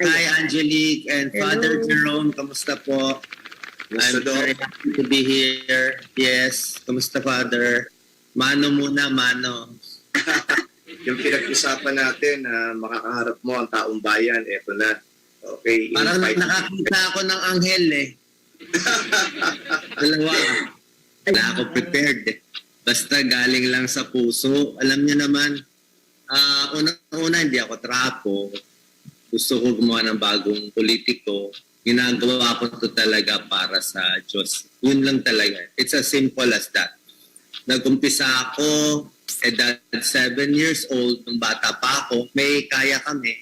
Hi, Angelique and Father Jerome. Kamusta po? I'm very happy to be here. Yes. Kamusta, Father? Mano muna, mano. Yung pinag-usapan natin na makakaharap mo ang taong bayan, eto na. Okay. Parang invite- nakakita ako ng anghel eh. Dalawa. Wala ako prepared eh. Basta galing lang sa puso. Alam niyo naman, unang-una hindi ako trapo. Gusto ko gumawa ng bagong politiko. Ginagawa ko to talaga para sa Diyos. Yun lang talaga. It's as simple as that. Nag-umpisa ako, edad 7 years old, nung bata pa ako, may kaya kami.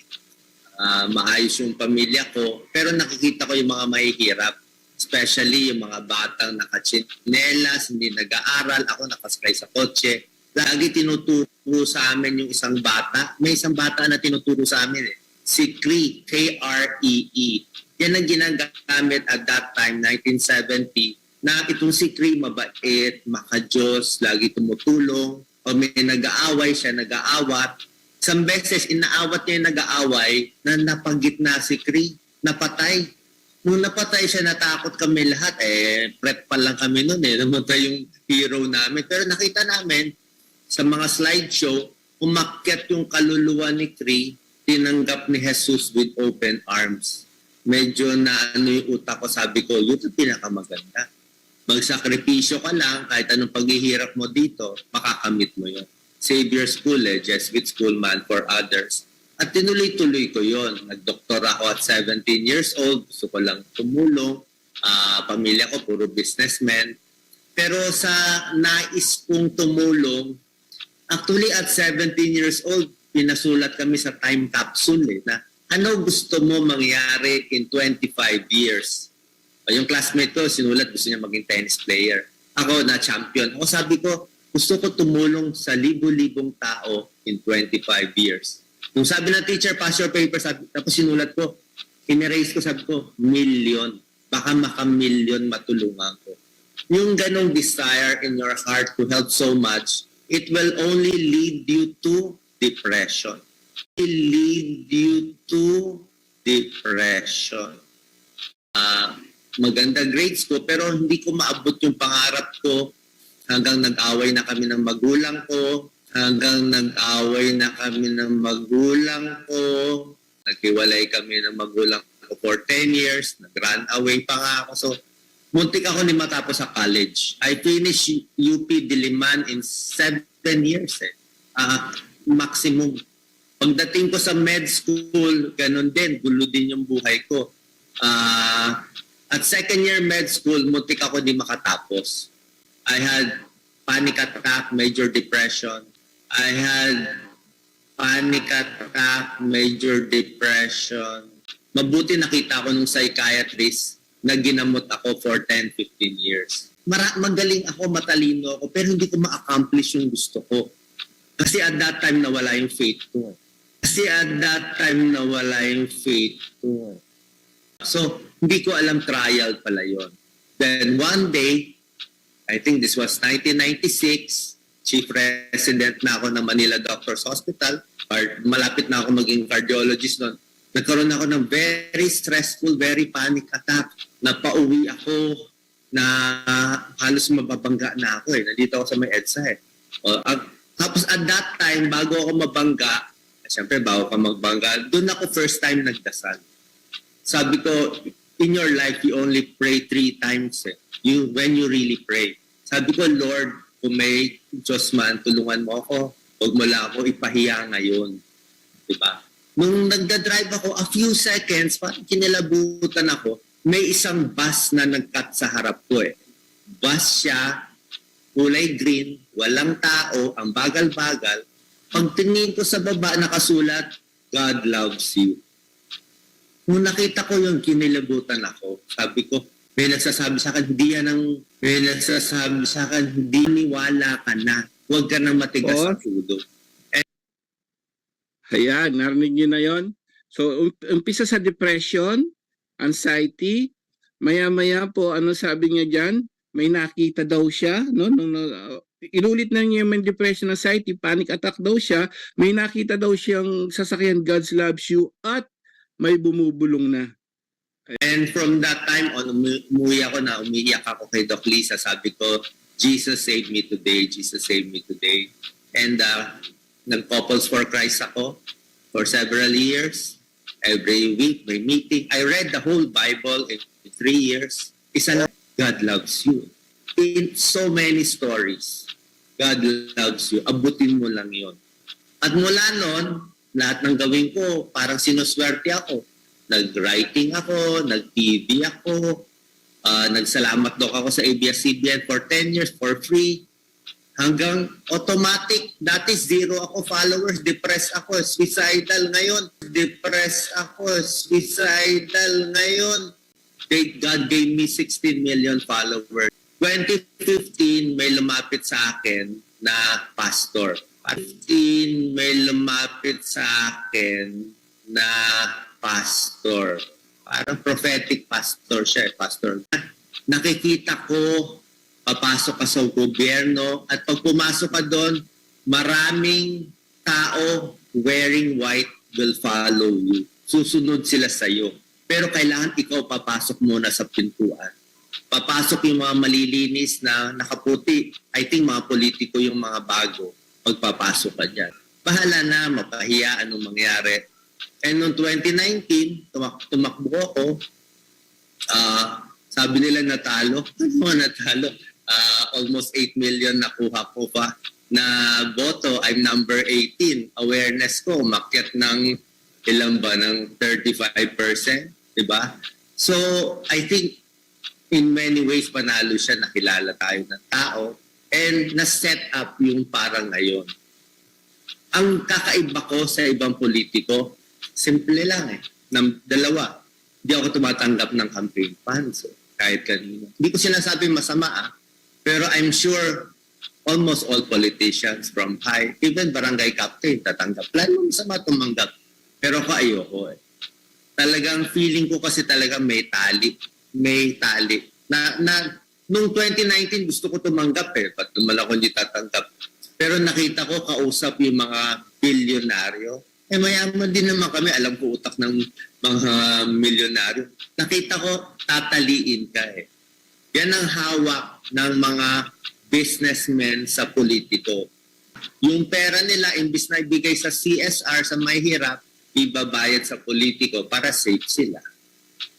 Maayos yung pamilya ko. Pero nakikita ko yung mga mahihirap. Especially yung mga batang nakachinelas, hindi nag-aaral. Ako nakasakay sa kotse. Lagi tinuturo sa amin yung isang bata. May isang bata na tinuturo sa amin eh. Si Cree, K-R-E-E. Yan ang ginagamit at that time, 1970, na itong si Cree mabait, makajos, lagi tumutulong. O may nag-aaway siya, nag-aawat. Isang beses, inaawat niya yung nag-aaway na napagitna si Cree, napatay. Nung napatay siya, natakot kami lahat. Prep pa lang kami noon eh. Namatay yung hero namin. Pero nakita namin sa mga slideshow, umakyat yung kaluluwa ni Cree, tinanggap ni Jesus with open arms. Medyo na yung utak ko, sabi ko, yun ang pinakamaganda. Magsakripisyo ka lang, kahit anong paghihirap mo dito, makakamit mo yun. Savior School Jesuit School man for others. At tinuloy-tuloy ko yon. Nag-doktor ako at 17 years old. Gusto ko lang tumulong. Pamilya ko, puro businessmen. Pero sa nais kong tumulong, actually at 17 years old, pinasulat kami sa time capsule na ano gusto mo mangyari in 25 years. Yung classmate ko, sinulat gusto niya maging tennis player. Ako na champion. Ako sabi ko, gusto ko tumulong sa libo-libong tao in 25 years. Nung sabi ng teacher, pass your paper, tapos sinulat ko, in-erase ko, sabi ko, million. Baka maka-million matulungan ko. Yung ganong desire in your heart to help so much, it will only lead you to depression. It will lead you to depression. Maganda grades ko, pero hindi ko maabot yung pangarap ko hanggang nag-away na kami ng magulang ko. Naghiwalay kami ng magulang ko for 10 years. Nag-run away pa nga ako. So, muntik ako ni matapos sa college. I finished UP Diliman in 7 years maximum. Pagdating ko sa med school, ganun din. Gulo din yung buhay ko. At second year med school, muntik ako di makatapos. I had panic attack, major depression. I had panic attack, major depression. Mabuti nakita ko nung psychiatrist na ginamot ako for 10-15 years. Magaling ako, matalino ako, pero hindi ko ma-accomplish yung gusto ko. Kasi at that time nawala yung faith ko. So, hindi ko alam trial pala yon. Then one day, I think this was 1996, chief resident na ako ng Manila Doctors Hospital. Malapit na ako maging cardiologist noon. Nagkaroon ako ng very stressful, very panic attack. Napauwi ako na halos mababangga na ako. Nandito ako sa may EDSA Tapos at that time, bago ako mabangga, siyempre bago ka magbangga, doon ako first time nagdasal. Sabi ko, in your life, you only pray 3 times. When you really pray. Sabi ko, Lord, kung may Diyos man, tulungan mo ako. Huwag mo lang ako ipahiya ngayon. Diba? Nung nagdadrive ako, a few seconds, parang kinilabutan ako, may isang bus na nag-cut sa harap ko Bus siya, kulay green, walang tao, ang bagal-bagal. Pagtingin ko sa baba, nakasulat, God loves you. Nung nakita ko yung kinilabutan ako, sabi ko, may nagsasabi sa akin, hindi niwala ka na. Huwag ka nang matigas sa ulo. Ayan, narinig niyo na yon. So, umpisa sa depression, anxiety, maya-maya po, ano sabi niya dyan? May nakita daw siya, no? Inulit na niya yung depression, anxiety, panic attack daw siya. May nakita daw siyang sasakyan, God's loves you, at may bumubulong na. And from that time on, umuwi ako na umiiyak ako kay Doc Lisa. Sabi ko, Jesus save me today, Jesus save me today. And nag-Couples for Christ ako for several years. Every week, may meeting. I read the whole Bible in 3 years. Isa lang, God loves you. In so many stories, God loves you. Abutin mo lang yon. At mula noon, lahat ng gawin ko, parang sinuswerte ako. Nag-writing ako, nag-TV ako, nagsalamat doon ako sa ABS-CBN for 10 years for free. Hanggang automatic, dati 0 ako followers, depressed ako, suicidal ngayon. Depressed ako, suicidal ngayon. God gave me 16 million followers. 2015, may lumapit sa akin na pastor. 2015, may lumapit sa akin na pastor. Parang prophetic pastor siya, pastor. Nakikita ko, papasok ka sa gobyerno at pag pumasok ka doon, maraming tao wearing white will follow you. Susunod sila sa iyo. Pero kailangan ikaw papasok muna sa pintuan. Papasok yung mga malilinis na nakaputi. I think mga politiko yung mga bago. Pagpapasok ka dyan. Bahala na, mapahiya anong mangyari. And noong 2019, tumakbo ako. Sabi nila natalo. Ano natalo? Almost 8 million nakuha ko pa na boto. I'm number 18. Awareness ko, umakyat ng ilan ba? Ng 35%. Diba? So, I think in many ways panalo siya, nakilala tayo ng tao and na-set up yung parang ngayon. Ang kakaiba ko sa ibang politiko, simple lang dalawa, hindi ako tumatanggap ng campaign funds kahit kanino. Hindi ko sinasabi masama pero I'm sure almost all politicians from high, even barangay captain, tatanggap. Lalo masama tumanggap. Pero ako ayoko Talagang feeling ko kasi talaga may tali. Nung 2019 gusto ko tumanggap Ba't naman ako hindi tatanggap? Pero nakita ko kausap yung mga bilyonaryo. Mayaman din naman kami. Alam ko utak ng mga milyonaryo. Nakita ko tataliin ka Yan ang hawak ng mga businessmen sa politiko. Yung pera nila, imbis na ibigay sa CSR, sa may hirap, ibabayad sa politiko para safe sila.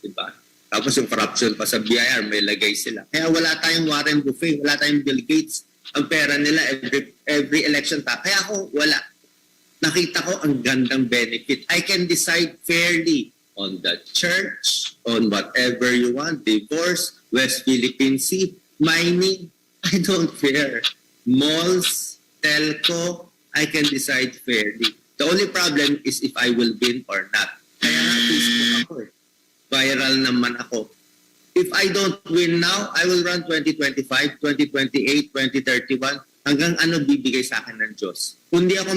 Diba? Tapos yung corruption pa sa BIR, may lagay sila. Kaya wala tayong Warren Buffett, wala tayong Bill Gates. Ang pera nila every election Kaya ako, wala. Nakita ko ang gandang benefit. I can decide fairly on the church, on whatever you want, divorce, West Philippine Sea, mining. I don't care. Malls, telco, I can decide fairly. The only problem is if I will win or not. Kaya nga, Facebook ako Viral naman ako. If I don't win now, I will run 2025, 2028, 2031. Hanggang ano bibigay sa akin ng Diyos. Kung di ako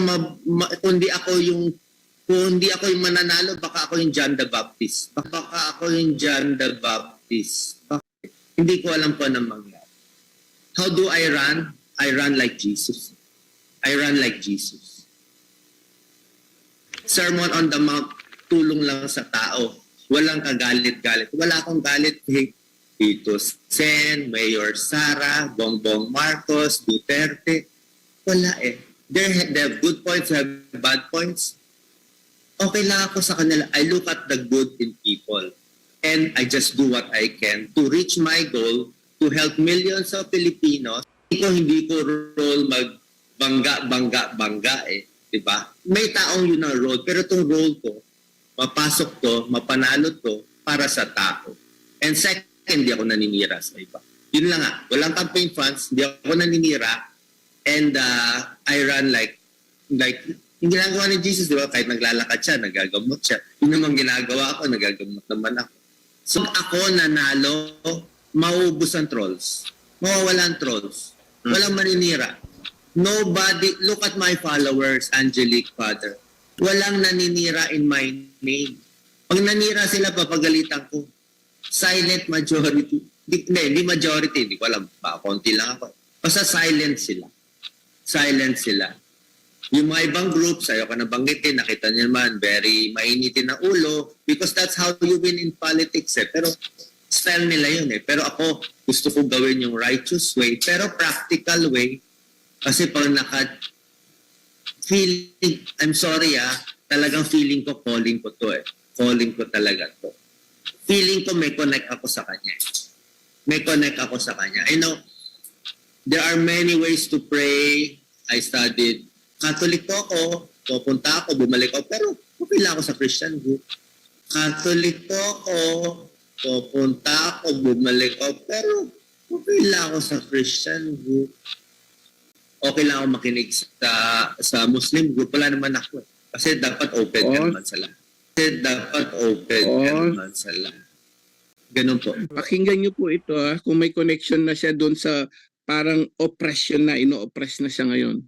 yung mananalo, baka ako yung John the Baptist. Hindi ko alam po anong mangyari. How do I run? I run like Jesus. Sermon on the Mount, tulong lang sa tao. Walang kagalit-galit. Wala akong galit kay Tito Sen, Mayor Sara, Bongbong Marcos, Duterte. Wala They have good points, they have bad points. Okay lang ako sa kanila. I look at the good in people. And I just do what I can to reach my goal to help millions of Filipinos. Hindi ko role magbangga. Diba? May taong yun ang role. Pero itong role ko, mapasok to, mapanalo to para sa tao. And second, hindi ako naninira sa iba. Yun lang walang campaign funds, hindi ako naninira, and I run like yung ginagawa ni Jesus, di ba? Kahit naglalakad siya, nagagamot siya. Yun naman ginagawa ko, nagagamot naman ako. So ako nanalo, maubos ang trolls. Mawawala ang trolls. Walang maninira. Nobody, look at my followers, Angelique Father. Walang naninira in my name. Pag nanira sila, papagalitan ko. Silent majority. Hindi majority. Hindi ko alam. Konti lang ako. Basta silent sila. Yung mga ibang groups, ayaw ka na banggitin, nakita niyo naman, very mainitin na ulo because that's how you win in politics eh. Pero style nila yun eh. Pero ako, gusto ko gawin yung righteous way, pero practical way. Kasi pag feeling, I'm sorry talagang feeling ko, calling ko to eh. Calling ko talaga to. Feeling ko may connect ako sa kanya. May connect ako sa kanya. I know, there are many ways to pray. I studied Catholic po ako, pupunta ako, bumalik ako, pero okay lang ako sa Christian group. Catholic po ako, pupunta ako, bumalik ako, pero okay lang ako sa Christian group. Okay lang ako makinig sa Muslim group. Wala naman ako. Kasi dapat open ka naman sa lahat. Kasi dapat open ka naman sa lahat. Ganun po. Pakinggan niyo po ito kung may connection na siya doon sa parang oppression na, ino-oppress na siya ngayon.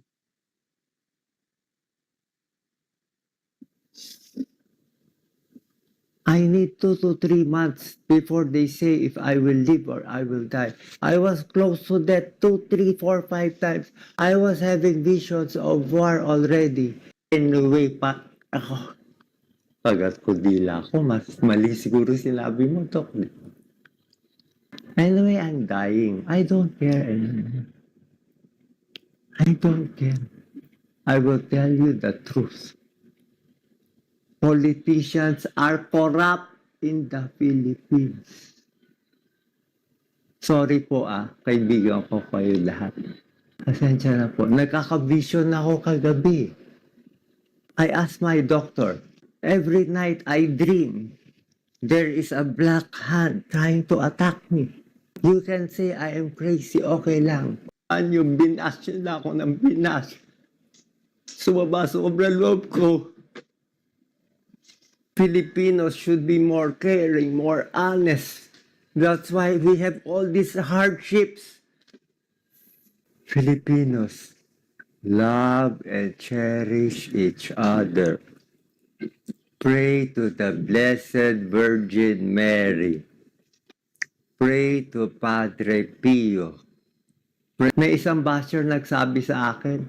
I need 2 to 3 months before they say if I will live or I will die. I was close to death 2, 3, 4, 5 times. I was having visions of war already. Anyway, ako, pagat ko dila ako, mas mali siguro sinabi mo, Dok. Anyway, I'm dying. I don't care anymore. I don't care. I will tell you the truth. Politicians are corrupt in the Philippines. Sorry po kaibigan ko kayo lahat. Pasensya na po. Nagkaka-vision ako kagabi. I asked my doctor, every night I dream there is a black hand trying to attack me. You can say I am crazy, okay lang. Ano yung binas na ako ng binas? Sumaba sobrang loob ko. Filipinos should be more caring, more honest. That's why we have all these hardships. Filipinos love and cherish each other. Pray to the Blessed Virgin Mary. Pray to Padre Pio. May isang basher nagsabi sa akin,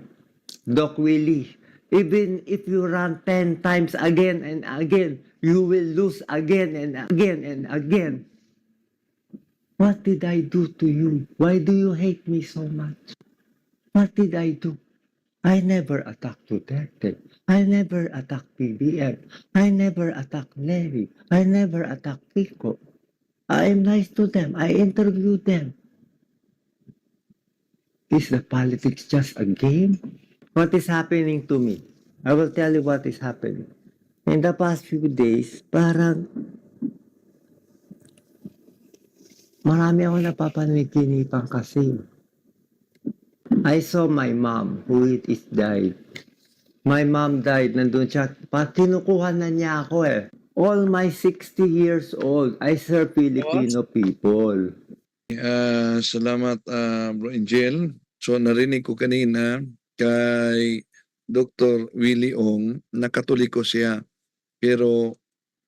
Doc Willie, even if you run 10 times again and again, you will lose again and again and again. What did I do to you? Why do you hate me so much? What did I do? I never attacked Duterte. I never attacked PBM. I never attacked Levi. I never attacked Pico. I am nice to them. I interviewed them. Is the politics just a game? What is happening to me? I will tell you what is happening. In the past few days, parang marami ako napapanaginipan kasi. I saw my mom who is died. My mom died. Nandun siya. Tinukuha na niya ako eh. All my 60 years old, I serve Filipino people. Salamat Bro Angel. So narinig ko kanina kay Dr. Willie Ong na Katoliko siya pero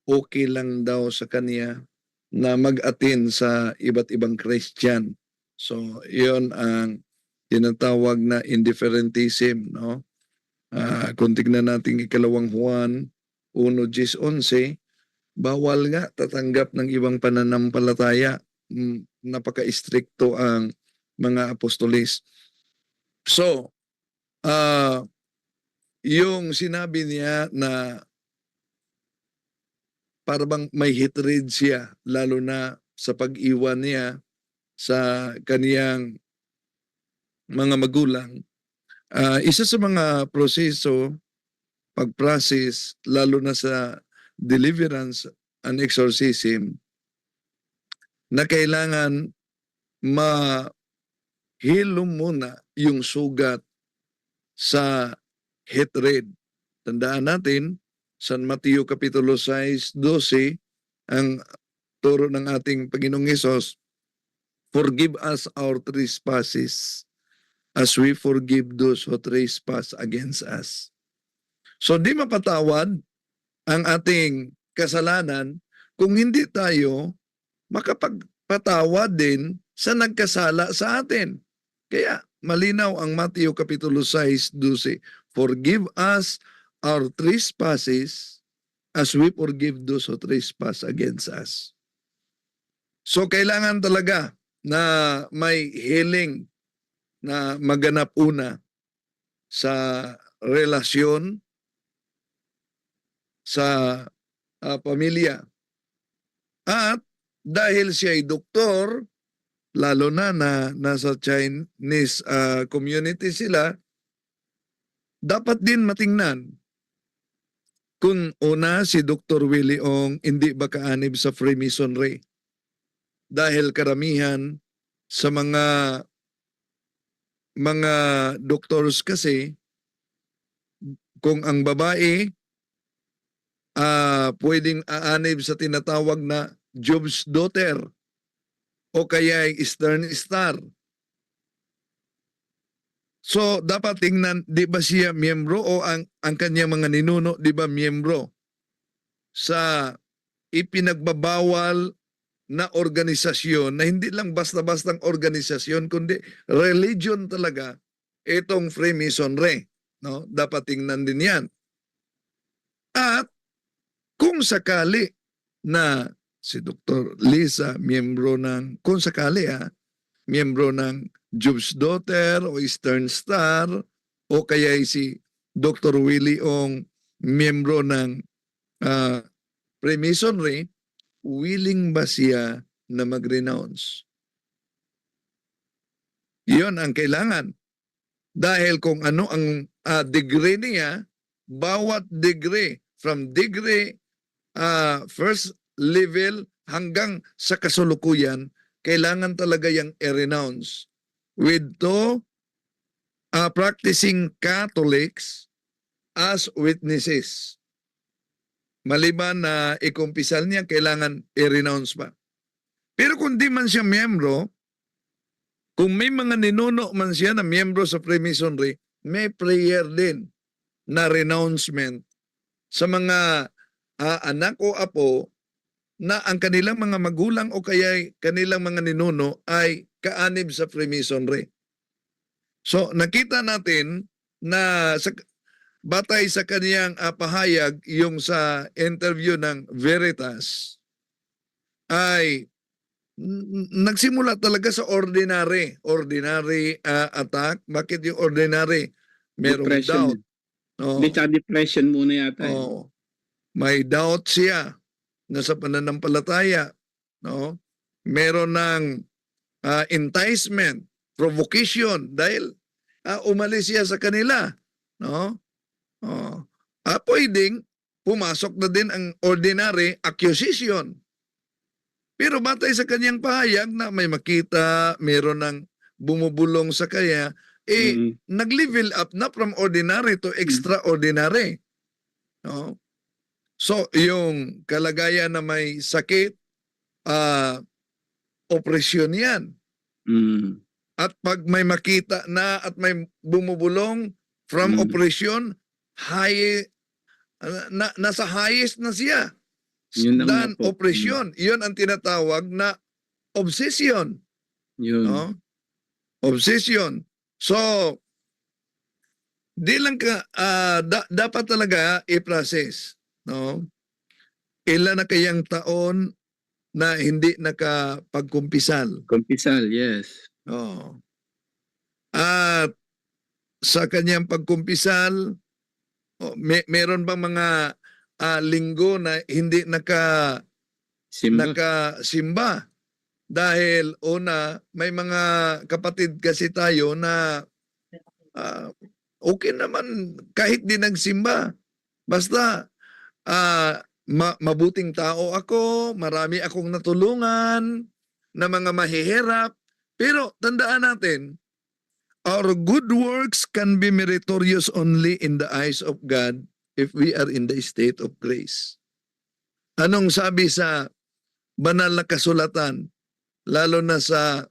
okay lang daw sa kanya na mag-attend sa iba't ibang Christian. So iyon ang tinatawag na indifferentism, no? Kung tignan natin ikalawang Juan 1:11, bawal nga tatanggap ng ibang pananampalataya. Napaka-istrikto ang mga apostolis. So, yung sinabi niya na parang may hatred siya, lalo na sa pag-iwan niya sa kaniyang mga magulang. Isa sa mga proseso, pag-process, lalo na sa deliverance and exorcism, na kailangan mahilom muna yung sugat sa hatred. Tandaan natin, San Mateo Kapitulo 6:12, ang turo ng ating Panginoong Hesus, forgive us our trespasses as we forgive those who trespass against us. So di mapatawad ang ating kasalanan kung hindi tayo makapagpatawad din sa nagkasala sa atin. Kaya malinaw ang Mateo Kapitulo 6:12, forgive us our trespasses as we forgive those who trespass against us. So kailangan talaga na may healing na maganap una sa relasyon sa pamilya. At dahil siya ay doktor, lalo na nasa Chinese community sila, dapat din matingnan kung una si Dr. Willie Ong hindi ba kaanib sa Freemasonry. Dahil karamihan sa mga doctors kasi, kung ang babae pwedeng aanib sa tinatawag na Job's daughter o kaya ay Eastern Star. So dapat tingnan, di ba siya miyembro o ang kanyang mga ninuno, di ba miyembro sa ipinagbabawal na organisasyon na hindi lang basta-bastang organisasyon kundi religion talaga itong Freemasonry, no? Dapat tingnan din 'yan. At kung sakali na si Dr. Lisa miyembro ng miyembro ng Job's Daughter o Eastern Star o kaya si Dr. Willie Ong miyembro ng Freemasonry, willing ba siya na mag-renounce? Iyon ang kailangan. Dahil kung ano ang degree niya, bawat degree, from degree first level hanggang sa kasulukuyan, kailangan talaga yung i-renounce. With practicing Catholics as witnesses. Maliban na ikumpisal niya, kailangan i-renounce pa. Pero kung di man siya miyembro, kung may mga ninuno man siya na miyembro sa Freemasonry, may prayer din na renouncement sa mga anak o apo na ang kanilang mga magulang o kaya kanilang mga ninuno ay kaanib sa Freemasonry. So nakita natin na batay sa kaniyang pahayag, yung sa interview ng Veritas, ay nagsimula talaga sa ordinary attack. Bakit yung ordinary? Merong Depression. doubt. No? Depression muna yata. May doubt siya na sa pananampalataya. No? Meron ng enticement, provocation, dahil umalis siya sa kanila. No? Pwedeng pumasok na din ang ordinary accusation. Pero batay sa kanyang pahayag na may makita, meron ng bumubulong sa kanya, nag-level up na from ordinary to extraordinary. No? So, yung kalagayan na may sakit, opresyon yan. At pag may makita na at may bumubulong from opresyon, nasa highest na siya. Dan opresyon. Yun ang tinatawag na obsession. Yun. No? Obsession. So, di lang dapat talaga i-process. No? Ilan na kayang taon na hindi nakapagkumpisal? Kumpisal, yes. At sa kanyang pagkumpisal, meron bang mga linggo na hindi nakasimba? Dahil una, may mga kapatid kasi tayo na okay naman kahit di nagsimba. Basta mabuting tao ako, marami akong natulungan na mga mahihirap. Pero tandaan natin, our good works can be meritorious only in the eyes of God if we are in the state of grace. Anong sabi sa banal na kasulatan? Lalo na sa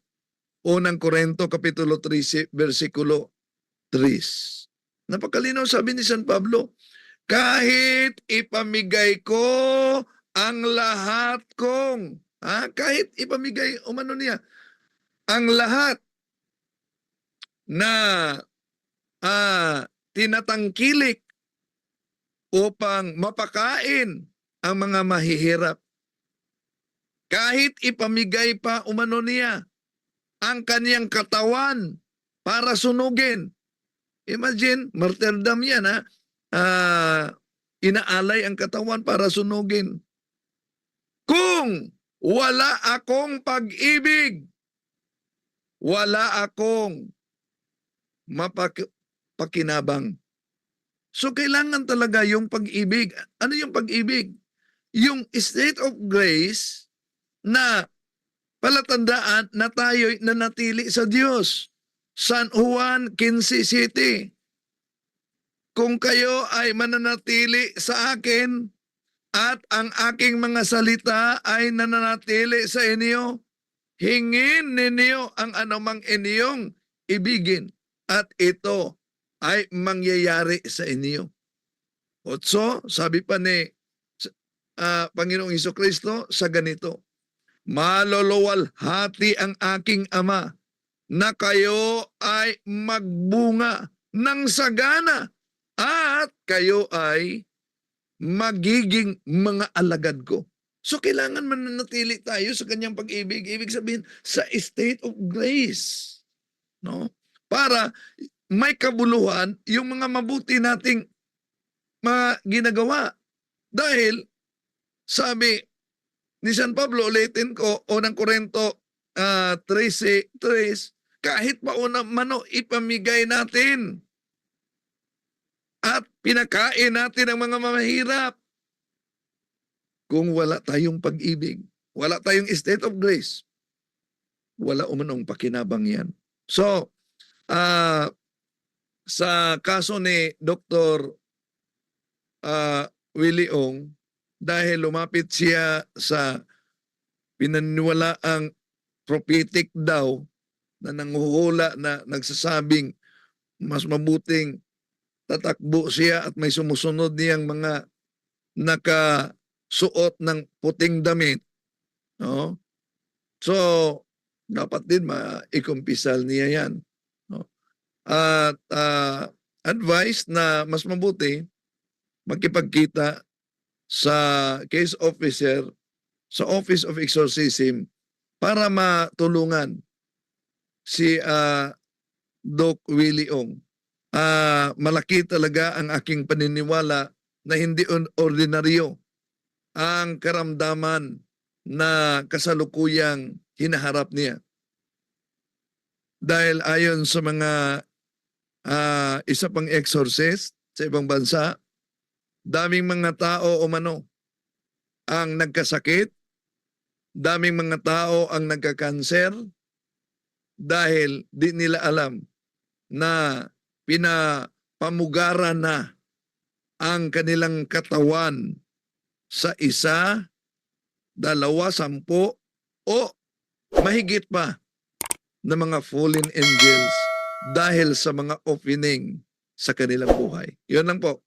unang Korinto kapitulo 3 versikulo 3. Napakalinaw sabi ni San Pablo, kahit ipamigay ko ang lahat kong, kahit ipamigay, umano niya, ang lahat na tinatangkilik upang mapakain ang mga mahihirap. Kahit ipamigay pa umano niya ang kaniyang katawan para sunugin. Imagine, martyrdom yan ha. Inaalay ang katawan para sunugin. Kung wala akong pag-ibig, wala akong pakinabang. So kailangan talaga yung pag-ibig. Ano yung pag-ibig? Yung state of grace na palatandaan na tayo'y nanatili sa Diyos. San Juan 15:7. Kung kayo ay mananatili sa akin at ang aking mga salita ay nananatili sa inyo, hingin ninyo ang anumang inyong ibigin at ito ay mangyayari sa inyo. 8, sabi pa ni Panginoong Hesukristo sa ganito, maluluwalhati ang aking Ama na kayo ay magbunga ng sagana at kayo ay magiging mga alagad ko. So kailangan mananatili tayo sa kanyang pag-ibig. Ibig sabihin, sa state of grace. No? Para may kabuluhan yung mga mabuti nating mga ginagawa. Dahil, sabi ni San Pablo, ulitin ko, unang Korinto 13, kahit pauna mano ipamigay natin at pinakain natin ang mga mahirap. Kung wala tayong pag-ibig, wala tayong state of grace, wala umanong pakinabang yan. So, sa kaso ni Dr. Willie Ong, dahil lumapit siya sa pinaniwalaang prophetic daw na nanguhula na nagsasabing mas mabuting tatakbo siya at may sumusunod niyang mga nakasuot ng puting damit. No? So, dapat din maikumpisal niya yan. No? At advice na mas mabuti magkipagkita sa case officer sa Office of Exorcism para matulungan si Doc Willie Ong. Malaki talaga ang aking paniniwala na hindi ordinaryo ang karamdaman na kasalukuyang hinaharap niya. Dahil ayon sa mga isa pang exorcist sa ibang bansa, daming mga tao umano ang nagkasakit, daming mga tao ang nagkakanser dahil di nila alam na pinapamugaran na ang kanilang katawan sa 1, 2, 10 o mahigit pa na mga fallen angels dahil sa mga opening sa kanilang buhay. Yun lang po.